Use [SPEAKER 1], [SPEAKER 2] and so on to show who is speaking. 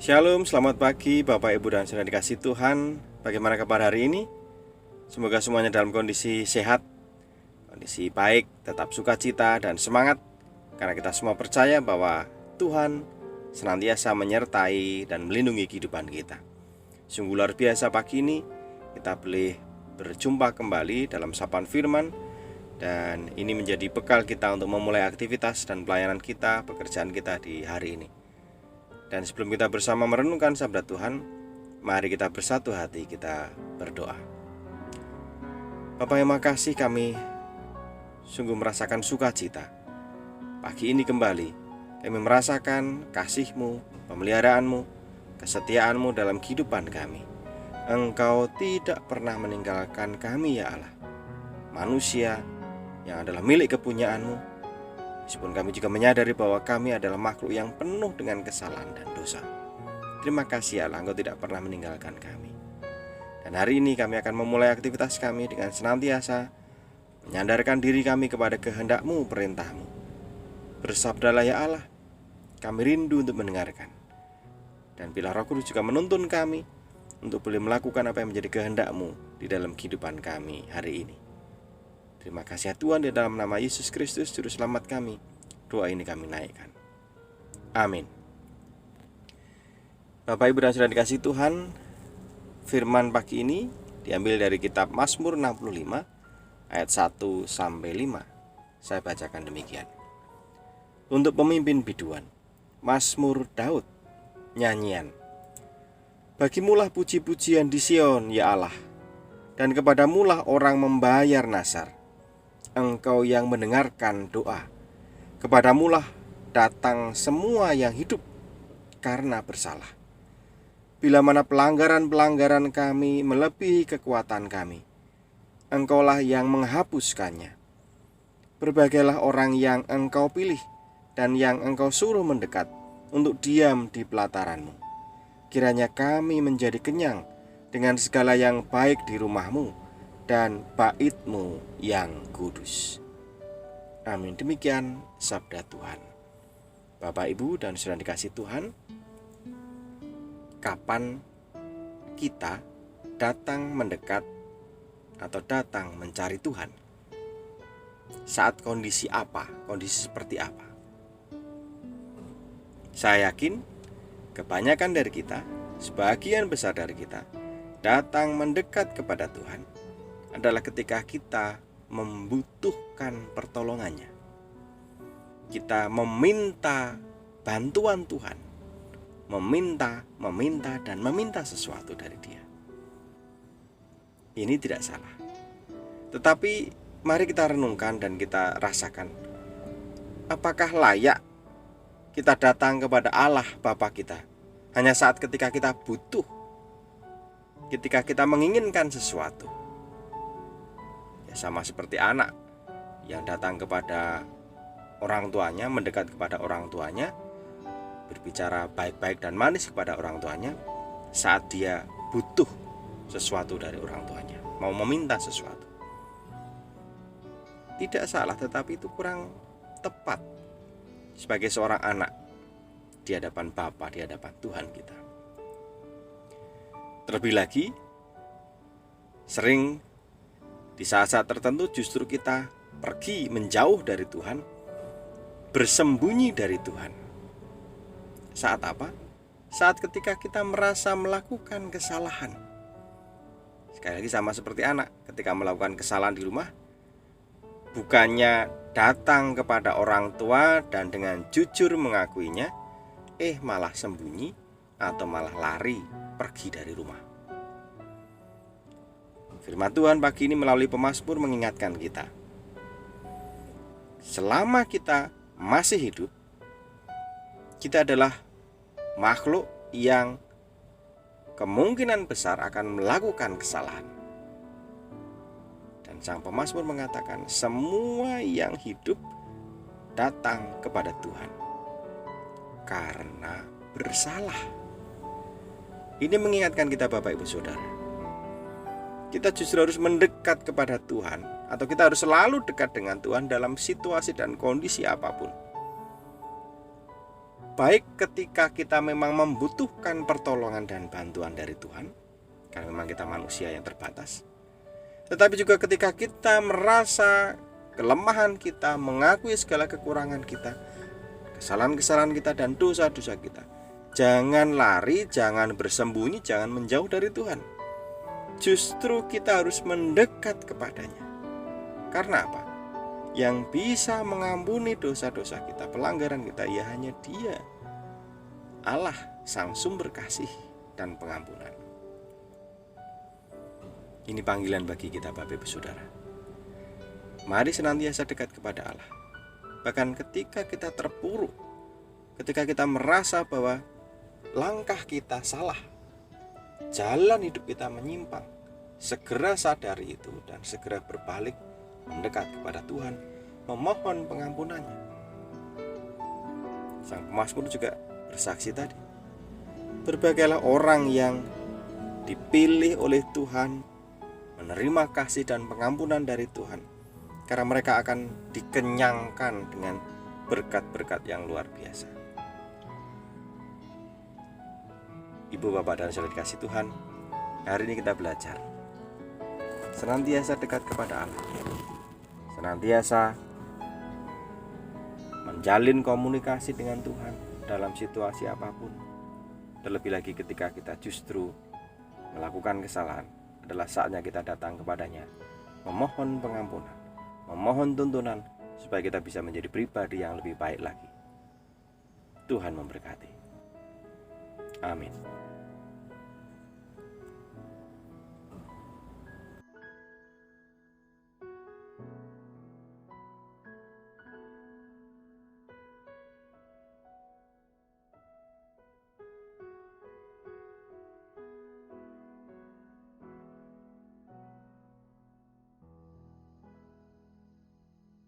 [SPEAKER 1] Shalom, selamat pagi Bapak Ibu dan Saudara dikasih Tuhan. Bagaimana kabar hari ini? Semoga semuanya dalam kondisi sehat, kondisi baik, tetap sukacita dan semangat. Karena kita semua percaya bahwa Tuhan senantiasa menyertai dan melindungi kehidupan kita. Sungguh luar biasa pagi ini kita boleh berjumpa kembali dalam sapaan firman. Dan ini menjadi bekal kita untuk memulai aktivitas dan pelayanan kita, pekerjaan kita di hari ini. Dan sebelum kita bersama merenungkan sabda Tuhan, mari kita bersatu hati, kita berdoa. Bapa yang makasih, kami sungguh merasakan sukacita. Pagi ini kembali kami merasakan kasih-Mu, pemeliharaan-Mu, kesetiaan-Mu dalam kehidupan kami. Engkau tidak pernah meninggalkan kami ya Allah, manusia yang adalah milik kepunyaan-Mu. Meskipun kami juga menyadari bahwa kami adalah makhluk yang penuh dengan kesalahan dan dosa. Terima kasih Allah, Engkau tidak pernah meninggalkan kami. Dan hari ini kami akan memulai aktivitas kami dengan senantiasa menyandarkan diri kami kepada kehendak-Mu, perintah-Mu. Bersabdalah ya Allah, kami rindu untuk mendengarkan. Dan bila Roh Kudus juga menuntun kami untuk boleh melakukan apa yang menjadi kehendak-Mu di dalam kehidupan kami hari ini. Terima kasih ya Tuhan, di dalam nama Yesus Kristus Juru Selamat kami, doa ini kami naikkan. Amin. Bapak Ibu dan Saudara dikasih Tuhan, firman pagi ini diambil dari kitab Mazmur 65 ayat 1-5. Saya bacakan demikian. Untuk pemimpin biduan, Mazmur Daud, nyanyian. Bagimulah puji-pujian di Sion ya Allah, dan kepadamulah orang membayar nazar. Engkau yang mendengarkan doa, kepadamulah datang semua yang hidup karena bersalah. Bila mana pelanggaran-pelanggaran kami melebihi kekuatan kami, Engkaulah yang menghapuskannya. Berbagailah orang yang Engkau pilih dan yang Engkau suruh mendekat untuk diam di pelataran-Mu. Kiranya kami menjadi kenyang dengan segala yang baik di rumah-Mu dan bait-Mu yang kudus. Amin. Demikian sabda Tuhan. Bapak, Ibu, dan Saudara dikasih Tuhan, kapan kita datang mendekat atau datang mencari Tuhan? Saat kondisi apa? Kondisi seperti apa? Saya yakin kebanyakan dari kita, sebagian besar dari kita, datang mendekat kepada Tuhan adalah ketika kita membutuhkan pertolongannya. Kita meminta bantuan Tuhan, meminta dan meminta sesuatu dari Dia. Ini tidak salah. Tetapi mari kita renungkan dan kita rasakan, apakah layak kita datang kepada Allah Bapa kita hanya saat ketika kita butuh, ketika kita menginginkan sesuatu? Sama seperti anak yang datang kepada orang tuanya, mendekat kepada orang tuanya, berbicara baik-baik dan manis kepada orang tuanya saat dia butuh sesuatu dari orang tuanya, mau meminta sesuatu. Tidak salah, tetapi itu kurang tepat sebagai seorang anak di hadapan Bapa, di hadapan Tuhan kita. Terlebih lagi, sering di saat-saat tertentu justru kita pergi menjauh dari Tuhan, bersembunyi dari Tuhan. Saat apa? Saat ketika kita merasa melakukan kesalahan. Sekali lagi sama seperti anak, ketika melakukan kesalahan di rumah, bukannya datang kepada orang tua dan dengan jujur mengakuinya, malah sembunyi atau malah lari pergi dari rumah. Firman Tuhan pagi ini melalui pemazmur mengingatkan kita, selama kita masih hidup, kita adalah makhluk yang kemungkinan besar akan melakukan kesalahan. Dan sang pemazmur mengatakan, semua yang hidup datang kepada Tuhan karena bersalah. Ini mengingatkan kita Bapak Ibu Saudara, kita justru harus mendekat kepada Tuhan, atau kita harus selalu dekat dengan Tuhan dalam situasi dan kondisi apapun. baik ketika kita memang membutuhkan pertolongan dan bantuan dari Tuhan, karena memang kita manusia yang terbatas, tetapi juga ketika kita merasa kelemahan kita, mengakui segala kekurangan kita, kesalahan-kesalahan kita dan dosa-dosa kita. Jangan lari, jangan bersembunyi, jangan menjauh dari Tuhan. Justru kita harus mendekat kepadanya. Karena apa? Yang bisa mengampuni dosa-dosa kita, pelanggaran kita, ya hanya Dia, Allah, Sang Sumber kasih dan pengampunan. Ini panggilan bagi kita, Bapak Ibu Saudara. Mari senantiasa dekat kepada Allah. Bahkan ketika kita terpuruk, ketika kita merasa bahwa langkah kita salah, jalan hidup kita menyimpang, segera sadari itu dan segera berbalik, mendekat kepada Tuhan, memohon pengampunannya. Sang pemazmur juga bersaksi tadi, berbagailah orang yang dipilih oleh Tuhan, menerima kasih dan pengampunan dari Tuhan, karena mereka akan dikenyangkan dengan berkat-berkat yang luar biasa. Ibu, Bapak, dan saudara dikasih Tuhan, hari ini kita belajar senantiasa dekat kepada Allah, senantiasa menjalin komunikasi dengan Tuhan dalam situasi apapun. Terlebih lagi ketika kita justru melakukan kesalahan, adalah saatnya kita datang kepadanya, memohon pengampunan, memohon tuntunan, supaya kita bisa menjadi pribadi yang lebih baik lagi. Tuhan memberkati. Amin.